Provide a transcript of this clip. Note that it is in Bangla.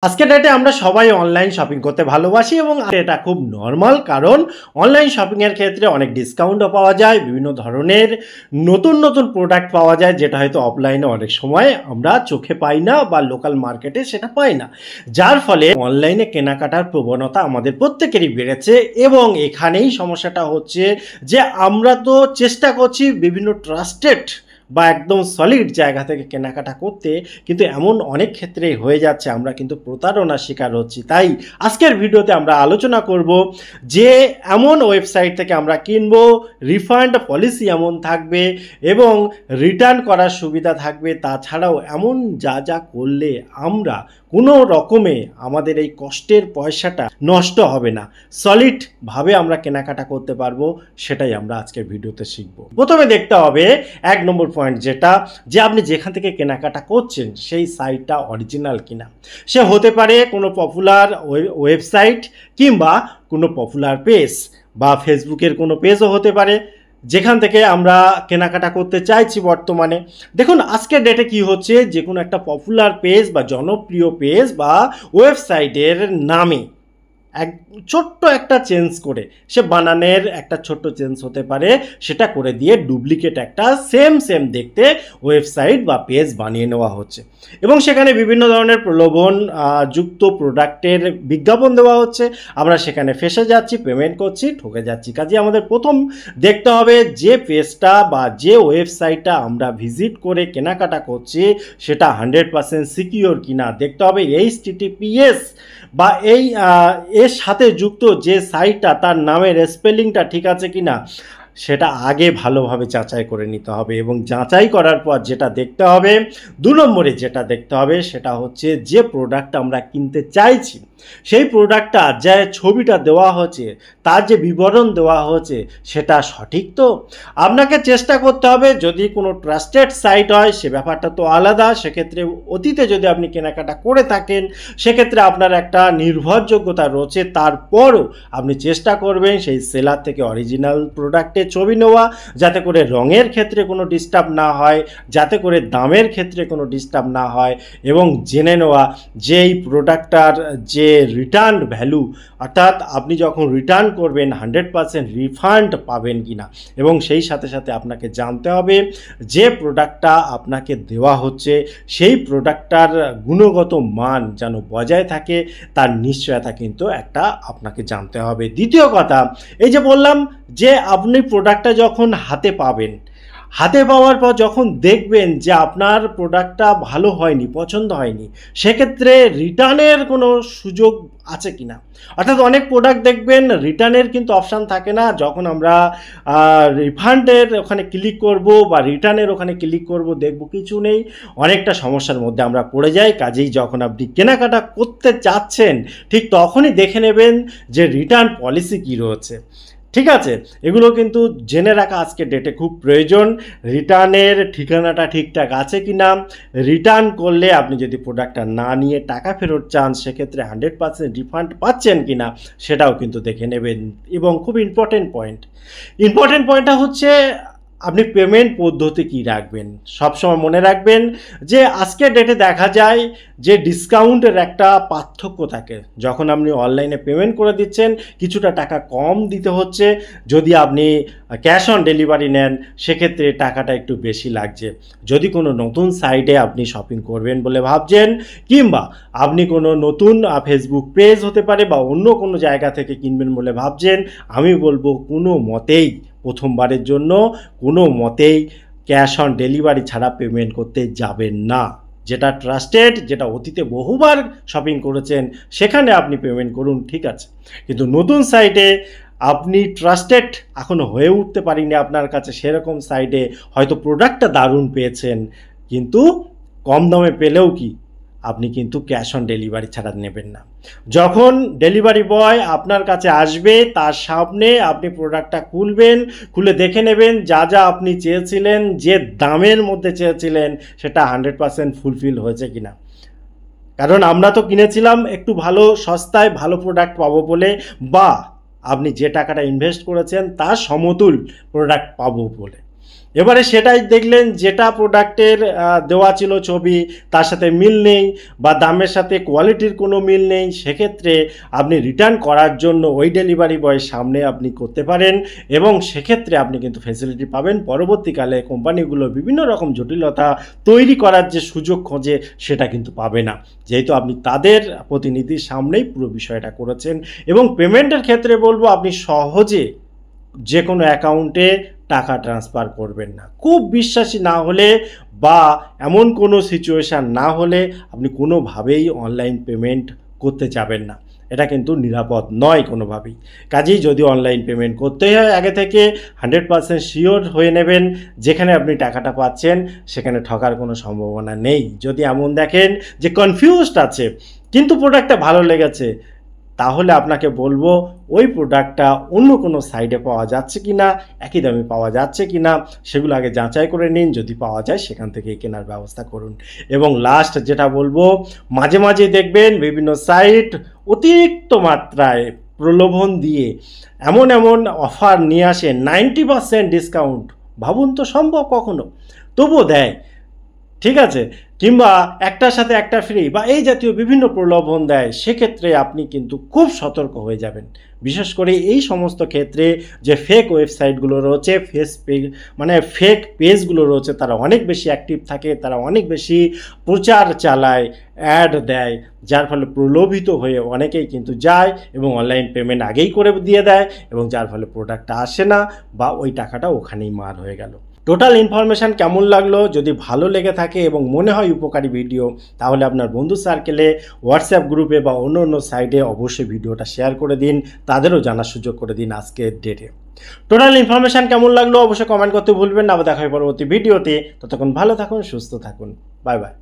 আজকের ডেটে আমরা সবাই অনলাইন শপিং করতে ভালোবাসি এবং এটা খুব নর্মাল, কারণ অনলাইন শপিংয়ের ক্ষেত্রে অনেক ডিসকাউন্টও পাওয়া যায়, বিভিন্ন ধরনের নতুন নতুন প্রোডাক্ট পাওয়া যায় যেটা হয়তো অফলাইনে অনেক সময় আমরা চোখে পাই না বা লোকাল মার্কেটে সেটা পাই না, যার ফলে অনলাইনে কেনাকাটার প্রবণতা আমাদের প্রত্যেকেরই বেড়েছে। এবং এখানেই সমস্যাটা হচ্ছে যে আমরা তো চেষ্টা করছি বিভিন্ন ট্রাস্টেড বা একদম সলিড জায়গা থেকে কেনাকাটা করতে, কিন্তু এমন অনেক ক্ষেত্রেই হয়ে যাচ্ছে আমরা কিন্তু প্রতারণার শিকার হচ্ছি। তাই আজকের ভিডিওতে আমরা আলোচনা করব যে এমন ওয়েবসাইট থেকে আমরা কিনবো, রিফান্ড পলিসি এমন থাকবে এবং রিটার্ন করার সুবিধা থাকবে, তাছাড়াও এমন যা যা করলে আমরা কোনো রকমে আমাদের এই কষ্টের পয়সাটা নষ্ট হবে না, সলিডভাবে আমরা কেনাকাটা করতে পারবো, সেটাই আমরা আজকের ভিডিওতে শিখব। প্রথমে দেখতে হবে 1 নম্বর পয়েন্ট, যেটা যে আপনি যেখান থেকে কেনাকাটা করছেন সেই সাইটটা অরিজিনাল কিনা। সে হতে পারে কোনো পপুলার ওয়েবসাইট কিংবা কোনো পপুলার পেজ বা ফেসবুকের কোনো পেজও হতে পারে যেখান থেকে আমরা কেনাকাটা করতে চাইছি। বর্তমানে দেখুন আজকের ডেটে কি হচ্ছে, যে কোনো একটা পপুলার পেজ বা জনপ্রিয় পেজ বা ওয়েবসাইটের নামে এক ছোট্ট একটা চেঞ্জ করে, সে বানানের একটা ছোট্ট চেঞ্জ হতে পারে, সেটা করে দিয়ে ডুপ্লিকেট একটা সেম দেখতে ওয়েবসাইট বা পেজ বানিয়ে নেওয়া হচ্ছে এবং সেখানে বিভিন্ন ধরনের প্রলোভন যুক্ত প্রোডাক্টের বিজ্ঞাপন দেওয়া হচ্ছে। আমরা সেখানে ফেসে যাচ্ছি, পেমেন্ট করছি, ঠকে যাচ্ছি। কাজে আমাদের প্রথম দেখতে হবে যে পেজটা বা যে ওয়েবসাইটটা আমরা ভিজিট করে কেনাকাটা করছি সেটা 100% সিকিওর কিনা দেখতে হবে। HTTPS বা এর সাথে যুক্ত যে সাইটটা তার নামের স্পেলিংটা ঠিক আছে কিনা সেটা আগে ভালোভাবে যাচাই করে নিতে হবে। এবং যাচাই করার পর যেটা দেখতে হবে, 2 নম্বরে যেটা দেখতে হবে সেটা হচ্ছে যে প্রোডাক্টটা আমরা কিনতে চাইছি সেই প্রোডাক্টটা যে ছবিটা দেওয়া হচ্ছে, তার যে বিবরণ দেওয়া হচ্ছে সেটা সঠিক। তো আপনাকে চেষ্টা করতে হবে, যদি কোনো ট্রাস্টেড সাইট হয় সে ব্যাপারটা তো আলাদা, সেক্ষেত্রে অতীতে যদি আপনি কেনাকাটা করে থাকেন সেক্ষেত্রে আপনার একটা নির্ভরযোগ্যতা রয়েছে, তারপরও আপনি চেষ্টা করবেন সেই সেলার থেকে অরিজিনাল প্রোডাক্টের ছবি নেওয়া, যাতে করে রঙের ক্ষেত্রে কোনো ডিস্টার্ব না হয়, যাতে করে দামের ক্ষেত্রে কোনো ডিস্টার্ব না হয়, এবং জেনে নেওয়া যে এই প্রোডাক্টটার যে রিটার্ন ভ্যালু, অর্থাৎ আপনি যখন রিটার্ন করবেন 100% রিফান্ড পাবেন কিনা। এবং সেই সাথে সাথে আপনাকে জানতে হবে যে প্রোডাক্টটা আপনাকে দেওয়া হচ্ছে সেই প্রোডাক্টটার গুণগত মান যেন বজায় থাকে, তার নিশ্চয়তা কিন্তু একটা আপনাকে জানতে হবে। দ্বিতীয় কথা, এই যে বললাম যে আপনি প্রোডাক্টটা যখন হাতে পাবেন, হাতে পাওয়ার পর যখন দেখবেন যে আপনার প্রোডাক্টটা ভালো হয়নি, পছন্দ হয়নি, সেক্ষেত্রে রিটার্নের কোনো সুযোগ আছে কি না। অর্থাৎ অনেক প্রোডাক্ট দেখবেন রিটার্নের কিন্তু অপশান থাকে না, যখন আমরা রিফান্ডের ওখানে ক্লিক করব বা রিটার্নের ওখানে ক্লিক করব দেখব কিছু নেই, অনেকটা সমস্যার মধ্যে আমরা পড়ে যাই। কাজেই যখন আপনি কেনাকাটা করতে চাচ্ছেন ঠিক তখনই দেখে নেবেন যে রিটার্ন পলিসি কী রয়েছে। ঠিক আছে, এগুলো কিন্তু জেনে রাখা আজকের ডেটে খুব প্রয়োজন। রিটার্নের ঠিকানাটা ঠিকঠাক আছে কি না, রিটার্ন করলে আপনি যদি প্রোডাক্টটা না নিয়ে টাকা ফেরত চান সেক্ষেত্রে 100% রিফান্ড পাচ্ছেন কি না সেটাও কিন্তু দেখে নেবেন। এবং খুব ইম্পর্টেন্ট পয়েন্টটা হচ্ছে আপনি পেমেন্ট পদ্ধতি কী রাখবেন। সবসময় মনে রাখবেন যে আজকের ডেটে দেখা যায় যে ডিসকাউন্টের একটা পার্থক্য থাকে, যখন আপনি অনলাইনে পেমেন্ট করে দিচ্ছেন কিছুটা টাকা কম দিতে হচ্ছে, যদি আপনি ক্যাশ অন ডেলিভারি নেন সেক্ষেত্রে টাকাটা একটু বেশি লাগছে। যদি কোনো নতুন সাইটে আপনি শপিং করবেন বলে ভাবছেন, কিংবা আপনি কোনো নতুন ফেসবুক পেজ হতে পারে বা অন্য কোনো জায়গা থেকে কিনবেন বলে ভাবছেন, আমি বলবো কোনো মতেই প্রথমবারের জন্য কোনো মতেই ক্যাশ অন ডেলিভারি ছাড়া পেমেন্ট করতে যাবেন না। যেটা ট্রাস্টেড, যেটা অতীতে বহুবার শপিং করেছেন সেখানে আপনি পেমেন্ট করুন, ঠিক আছে, কিন্তু নতুন সাইটে আপনি ট্রাস্টেড এখনও হয়ে উঠতে পারিনি আপনার কাছে, সেরকম সাইটে হয়তো প্রোডাক্টটা দারুণ পেয়েছেন কিন্তু কম দামে পেলেও কি আপনি কিন্তু ক্যাশ অন ডেলিভারি ছাড়া নেবেন না। যখন ডেলিভারি বয় আপনার কাছে আসবে তার সামনে আপনি প্রোডাক্টটা খুলবেন, খুলে দেখে নেবেন যা যা আপনি চেয়েছিলেন, যে দামের মধ্যে চেয়েছিলেন সেটা 100% ফুলফিল হয়েছে কিনা। কারণ আমরা তো কিনেছিলাম একটু ভালো সস্তায় ভালো প্রোডাক্ট পাবো বলে, বা আপনি যে টাকাটা ইনভেস্ট করেছেন তার সমতুল প্রোডাক্ট পাবো বলে। এবারে সেটাই দেখলেন যেটা প্রোডাক্টের দেওয়া ছিল ছবি তার সাথে মিল নেই বা দামের সাথে কোয়ালিটির কোনো মিল নেই, সেক্ষেত্রে আপনি রিটার্ন করার জন্য ওই ডেলিভারি বয়ের সামনে আপনি করতে পারেন এবং সেক্ষেত্রে আপনি কিন্তু ফ্যাসিলিটি পাবেন। পরবর্তীকালে কোম্পানিগুলো বিভিন্ন রকম জটিলতা তৈরি করার যে সুযোগ খোঁজে সেটা কিন্তু পাবে না, যেহেতু আপনি তাদের প্রতিনিধির সামনেই পুরো বিষয়টা করেছেন। এবং পেমেন্টের ক্ষেত্রে বলবো আপনি সহজে যে কোনো অ্যাকাউন্টে টাকা ট্রান্সফার করবেন না। খুব বিশ্বাসী না হলে বা এমন কোনো সিচুয়েশান না হলে আপনি কোনোভাবেই অনলাইন পেমেন্ট করতে যাবেন না, এটা কিন্তু নিরাপদ নয় কোনোভাবেই। কাজেই যদি অনলাইন পেমেন্ট করতেই হয় আগে থেকে 100% শিওর হয়ে নেবেন যেখানে আপনি টাকাটা পাচ্ছেন সেখানে ঠকার কোনো সম্ভাবনা নেই। যদি এমন দেখেন যে কনফিউজড আছে কিন্তু প্রোডাক্টটা ভালো লেগেছে, তাহলে আপনাকে বলবো ওই প্রোডাক্টটা অন্য কোনো সাইডে পাওয়া যাচ্ছে কি না, একই দামে পাওয়া যাচ্ছে কি না, সেগুলো আগে যাচাই করে নিন। যদি পাওয়া যায় সেখান থেকে কেনার ব্যবস্থা করুন। এবং লাস্ট যেটা বলবো, মাঝে মাঝে দেখবেন বিভিন্ন সাইট অতিরিক্ত মাত্রায় প্রলোভন দিয়ে এমন এমন অফার নিয়ে আসে 90% ডিসকাউন্ট। ভাবুন তো সম্ভব কখনো? তবুও দেয়, ঠিক আছে, কিংবা একটার সাথে একটা ফ্রি বা এই জাতীয় বিভিন্ন প্রলোভন দেয়। সেক্ষেত্রে আপনি কিন্তু খুব সতর্ক হয়ে যাবেন। বিশেষ করে এই সমস্ত ক্ষেত্রে যে ফেক ওয়েবসাইটগুলো রয়েছে, ফেক পেজগুলো রয়েছে, তারা অনেক বেশি অ্যাক্টিভ থাকে, তারা অনেক বেশি প্রচার চালায়, অ্যাড দেয়, যার ফলে প্রলোভিত হয়ে অনেকেই কিন্তু যায় এবং অনলাইন পেমেন্ট আগেই করে দিয়ে দেয় এবং যার ফলে প্রোডাক্টটা আসে না বা ওই টাকাটা ওখানেই মার হয়ে গেল। টোটাল ইনফরমেশান কেমন লাগলো? যদি ভালো লেগে থাকে এবং মনে হয় উপকারী ভিডিও, তাহলে আপনার বন্ধু সার্কেলে, হোয়াটসঅ্যাপ গ্রুপে বা অন্য অন্য সাইটে অবশ্যই ভিডিওটা শেয়ার করে দিন, তাদেরও জানার সুযোগ করে দিন আজকের ডেটে। টোটাল ইনফরমেশান কেমন লাগলো অবশ্যই কমেন্ট করতে ভুলবেন না। আবার দেখা হয় পরবর্তী ভিডিওতে। ততক্ষণ ভালো থাকুন, সুস্থ থাকুন, বাই বাই।